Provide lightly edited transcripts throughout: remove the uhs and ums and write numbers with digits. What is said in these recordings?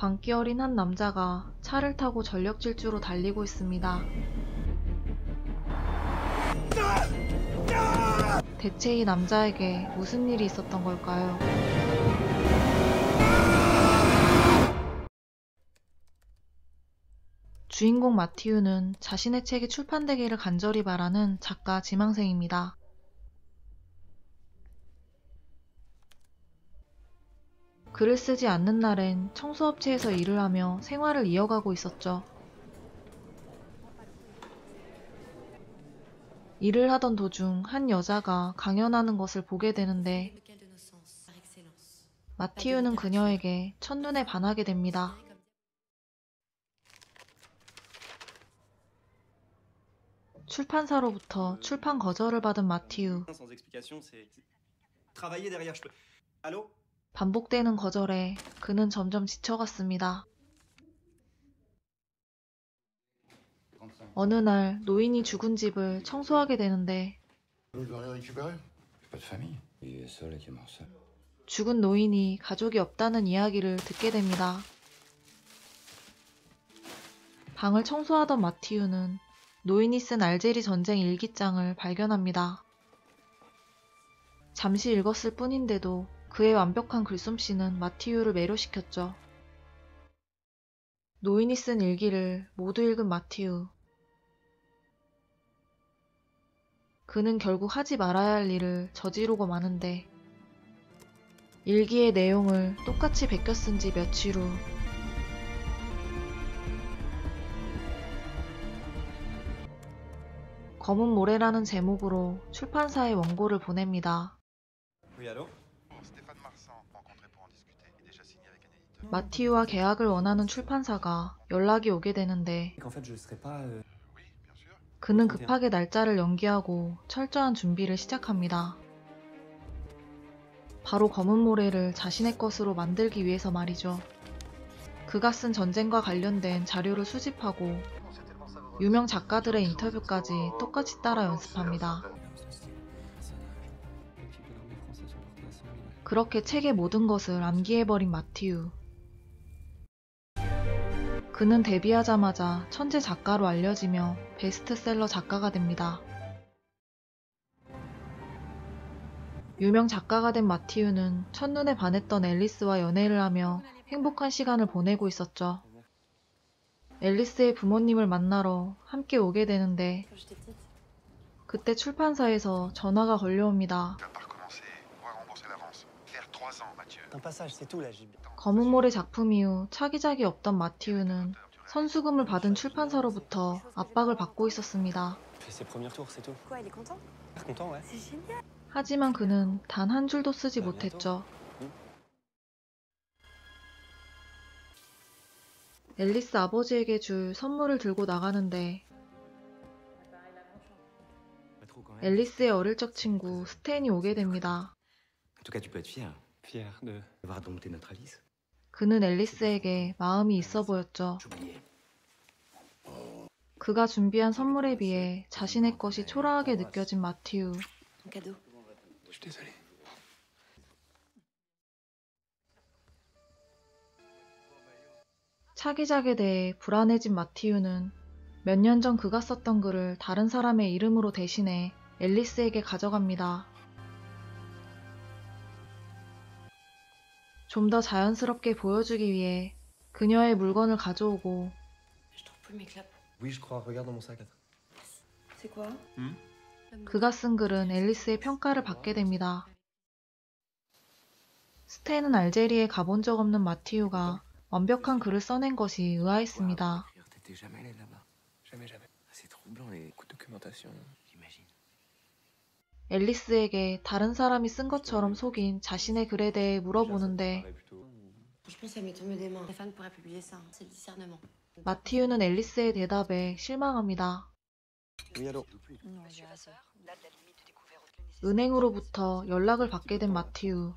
광기 어린 한 남자가 차를 타고 전력 질주로 달리고 있습니다. 대체 이 남자에게 무슨 일이 있었던 걸까요? 주인공 마티우는 자신의 책이 출판되기를 간절히 바라는 작가 지망생입니다. 글을 쓰지 않는 날엔 청소업체에서 일을 하며 생활을 이어가고 있었죠. 일을 하던 도중 한 여자가 강연하는 것을 보게 되는데 마티우는 그녀에게 첫눈에 반하게 됩니다. 출판사로부터 출판 거절을 받은 마티우. 반복되는 거절에 그는 점점 지쳐갔습니다. 어느 날 노인이 죽은 집을 청소하게 되는데 죽은 노인이 가족이 없다는 이야기를 듣게 됩니다. 방을 청소하던 마티우는 노인이 쓴 알제리 전쟁 일기장을 발견합니다. 잠시 읽었을 뿐인데도 그의 완벽한 글솜씨는 마티우를 매료시켰죠. 노인이 쓴 일기를 모두 읽은 마티우. 그는 결국 하지 말아야 할 일을 저지르고 마는데 일기의 내용을 똑같이 베껴 쓴 지 며칠 후 검은 모래라는 제목으로 출판사에 원고를 보냅니다. 마티우와 계약을 원하는 출판사가 연락이 오게 되는데 그는 급하게 날짜를 연기하고 철저한 준비를 시작합니다. 바로 검은 모래를 자신의 것으로 만들기 위해서 말이죠. 그가 쓴 전쟁과 관련된 자료를 수집하고 유명 작가들의 인터뷰까지 똑같이 따라 연습합니다. 그렇게 책의 모든 것을 암기해버린 마티우. 그는 데뷔하자마자 천재 작가로 알려지며 베스트셀러 작가가 됩니다. 유명 작가가 된 마티우는 첫눈에 반했던 앨리스와 연애를 하며 행복한 시간을 보내고 있었죠. 앨리스의 부모님을 만나러 함께 오게 되는데 그때 출판사에서 전화가 걸려옵니다. 검은 모래 작품 이후 차기작이 없던 마티우는 선수금을 받은 출판사로부터 압박을 받고 있었습니다. 하지만 그는 단 한 줄도 쓰지 못했죠. 앨리스 아버지에게 줄 선물을 들고 나가는데 앨리스의 어릴 적 친구 스탠이 오게 됩니다. 그는 앨리스에게 마음이 있어 보였죠. 그가 준비한 선물에 비해 자신의 것이 초라하게 느껴진 마티우. 차기작에 대해 불안해진 마티우는 몇 년 전 그가 썼던 글을 다른 사람의 이름으로 대신해 앨리스에게 가져갑니다. 좀 더 자연스럽게 보여주기 위해 그녀의 물건을 가져오고 그가 쓴 글은 앨리스의 평가를 받게 됩니다. 스탠은 알제리에 가본 적 없는 마티우가 완벽한 글을 써낸 것이 의아했습니다. 앨리스에게 다른 사람이 쓴 것처럼 속인 자신의 글에 대해 물어보는데 마티우는 앨리스의 대답에 실망합니다. 은행으로부터 연락을 받게 된 마티우.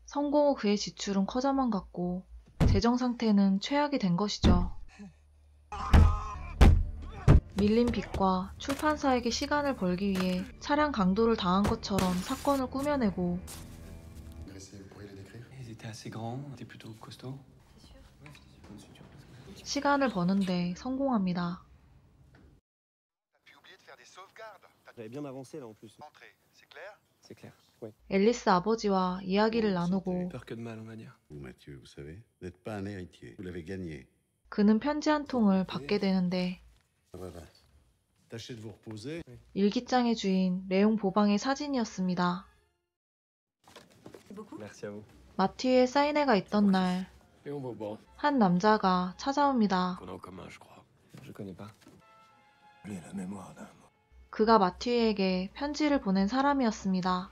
성공 후 그의 지출은 커져만 갔고 재정 상태는 최악이 된 것이죠. 밀린 빚과 출판사에게 시간을 벌기 위해 차량 강도를 당한 것처럼 사건을 꾸며내고 était assez grand, était plutôt costaud. 시간을 버는데 성공합니다. J'avais bien avancé là en plus. C'est clair. Ouais. 앨리스 아버지와 이야기를 나누고 Peur que de mal, on va dire. Vous, Mathieu, vous savez, vous n'êtes pas un héritier. Vous l'avez gagné. 그는 편지 한 통을 받게 되는데 Voilà. Tâchez de vous reposer. 일기장의 주인 레옹 보방의 사진이었습니다. Merci à vous. 마티유의 사인회가 있던 날, Léon Vauban. 한 남자가 찾아옵니다. Qu'on a en commun, je crois. Je connais pas. Lui, la mémoire d'un mot. 그가 마티유에게 편지를 보낸 사람이었습니다.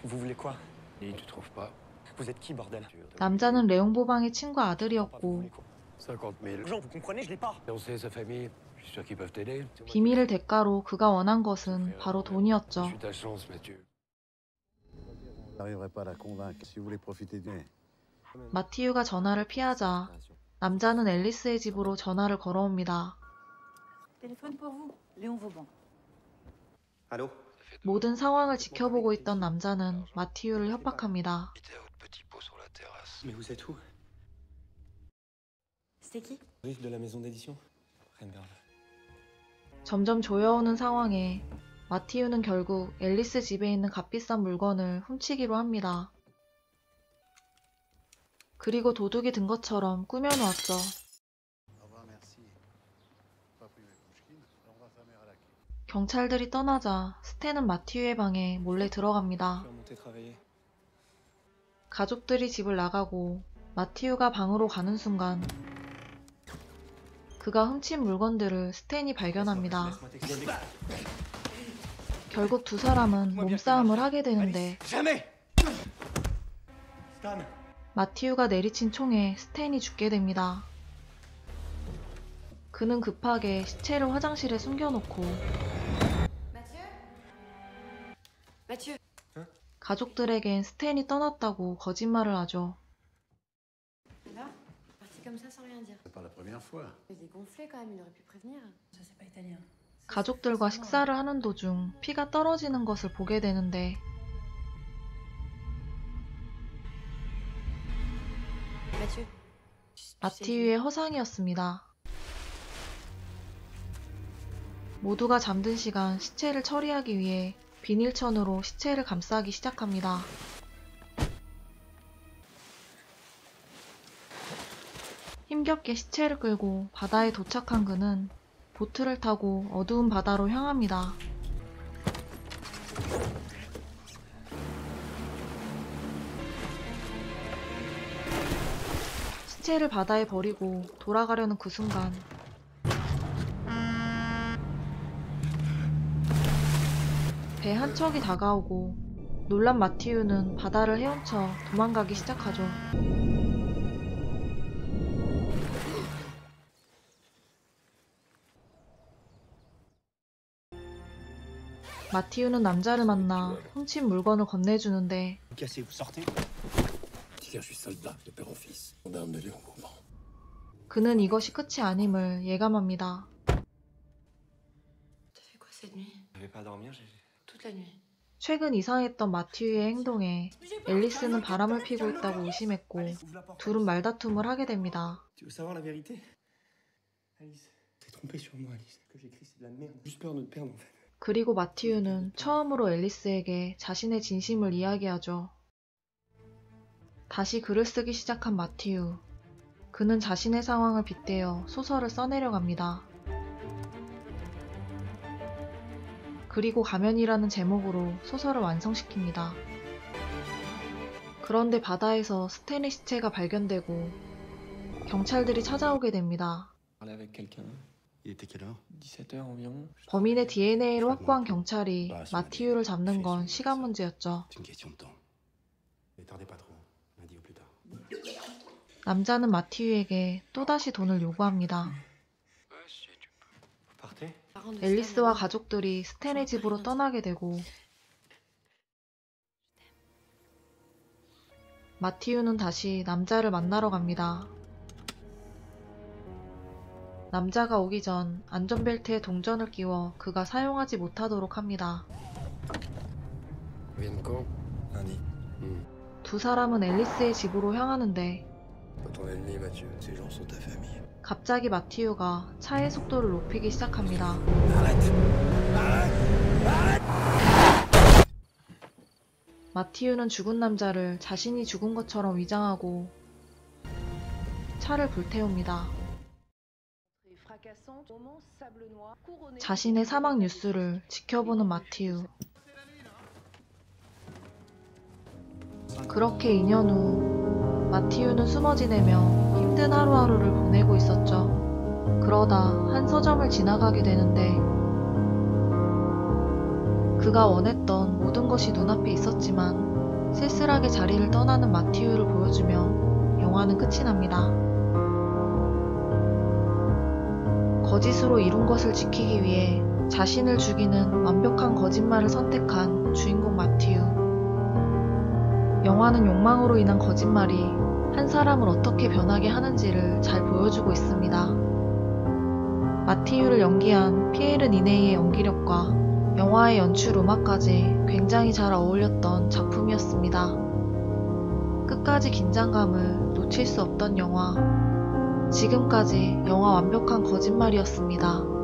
Vous voulez quoi? Et tu trouves pas? Vous êtes qui, bordel? 남자는 레옹 보방의 친구 Vous 아들이었고 voulez quoi? 50 000. Jean, vous comprenez, je l'ai pas. Et on sait sa famille. Je suis sûr qu'ils peuvent t'aider. 비밀을 대가로 그가 원한 것은 바로 Je 돈이었죠. suis ta chance, Mathieu. Vous n'arriverez pas à la convaincre si vous voulez profiter d'elle. 마티유가 전화를 피하자 남자는 앨리스의 집으로 전화를 걸어옵니다. Téléphone pour vous, Léon Vauban. Allô? 모든 상황을 지켜보고 있던 남자는 마티유를 협박합니다. J'étais à haute petit pot sur la terrasse. Mais vous êtes où? C'était qui? Rive de la maison d'édition. Renberg. 점점 조여오는 상황에 마티유는 결국 앨리스 집에 있는 값비싼 물건을 훔치기로 합니다. 그리고 도둑이 든 것처럼 꾸며놓았죠. Au revoir, merci. Pas pris mes couches-quines. On va fermer à la clé. 경찰들이 떠나자 스탠은 마티유의 방에 몰래 들어갑니다. Je vais remonter travailler. 가족들이 집을 나가고 마티유가 방으로 가는 순간 그가 훔친 물건들을 스탠이 발견합니다. Laisse-moi t'expliquer. 결국 두 사람은 몸싸움을 하게 되는데 Jamais! Stan! 마티유가 내리친 총에 스탠이 죽게 됩니다. 그는 급하게 시체를 화장실에 숨겨놓고 Mathieu Mathieu 가족들에겐 스탠이 떠났다고 거짓말을 하죠. Là Parti comme ça sans rien dire. C'est pas la première fois. Il est gonflé quand même, il aurait pu prévenir. Ça c'est pas italien. 가족들과 식사를 하는 도중 피가 떨어지는 것을 보게 되는데 Mathieu. 마티유의 허상이었습니다. 모두가 잠든 시간 시체를 처리하기 위해 비닐천으로 시체를 감싸기 시작합니다. 힘겹게 시체를 끌고 바다에 도착한 그는 보트를 타고 어두운 바다로 향합니다. 시체를 바다에 버리고 돌아가려는 그 순간 배 한 척이 다가오고 놀란 마티유는 바다를 헤엄쳐 도망가기 시작하죠. 마티유는 남자를 만나 훔친 물건을 건네주는데 Cassez, vous sortez? Tiens, je suis soldat de père en fils. Gendarme de Léon Vauban. 그는 이것이 끝이 아님을 예감합니다. T'as fait quoi cette nuit? Je vais pas dormir, j'ai... Toute la nuit. 최근 이상했던 마티유의 행동에 앨리스는 바람을 피고 있다고 의심했고 Alice, ouvre la porte. 둘은 말다툼을 하게 됩니다. Tu veux savoir la vérité? Alice, t'es trompée sur moi, Alice. Ce que j'écris, c'est de la merde. Juste peur de te perdre, en fait. 그리고 마티유는 처음으로 앨리스에게 자신의 진심을 이야기하죠. 다시 글을 쓰기 시작한 마티유. 그는 자신의 상황을 빗대어 소설을 써내려갑니다. 그리고 가면이라는 제목으로 소설을 완성시킵니다. 그런데 바다에서 스탠의 시체가 발견되고 경찰들이 찾아오게 됩니다. Parler avec quelqu'un. Il était quelle heure? 17h environ. 범인의 DNA를 확보한 경찰이 마티유를 잡는 건 시간 문제였죠. C'est une question de temps. Ne tardez pas trop. Lundi au plus tard. 남자는 마티유에게 또다시 돈을 요구합니다. Ouais, si tu peux. Vous partez? Parents de 앨리스와 Stan, 가족들이 스탠의 집으로 떠나게 되고 마티유는 다시 남자를 만나러 갑니다. 남자가 오기 전 안전벨트에 동전을 끼워 그가 사용하지 못하도록 합니다. Viens de quand? Lundi. 두 사람은 앨리스의 집으로 향하는데 Pas ton ennemi, Mathieu. Ces gens sont ta famille. 갑자기 마티유가 차의 속도를 높이기 시작합니다. 마티유는 죽은 남자를 자신이 죽은 것처럼 위장하고 차를 불태웁니다. 자신의 사망 뉴스를 지켜보는 마티유. 그렇게 2년 후 마티유는 숨어 지내며 힘든 하루하루를 보내고 있었죠. 그러다 한 서점을 지나가게 되는데 그가 원했던 모든 것이 눈앞에 있었지만 쓸쓸하게 자리를 떠나는 마티유를 보여주며 영화는 끝이 납니다. 거짓으로 이룬 것을 지키기 위해 자신을 죽이는 완벽한 거짓말을 선택한 주인공 마티유. 영화는 욕망으로 인한 거짓말이 한 사람을 어떻게 변하게 하는지를 잘 보여주고 있습니다. 마티유를 연기한 피에르 니네이의 연기력과 영화의 연출 음악까지 굉장히 잘 어울렸던 작품이었습니다. 끝까지 긴장감을 놓칠 수 없던 영화. 지금까지 영화 완벽한 거짓말이었습니다.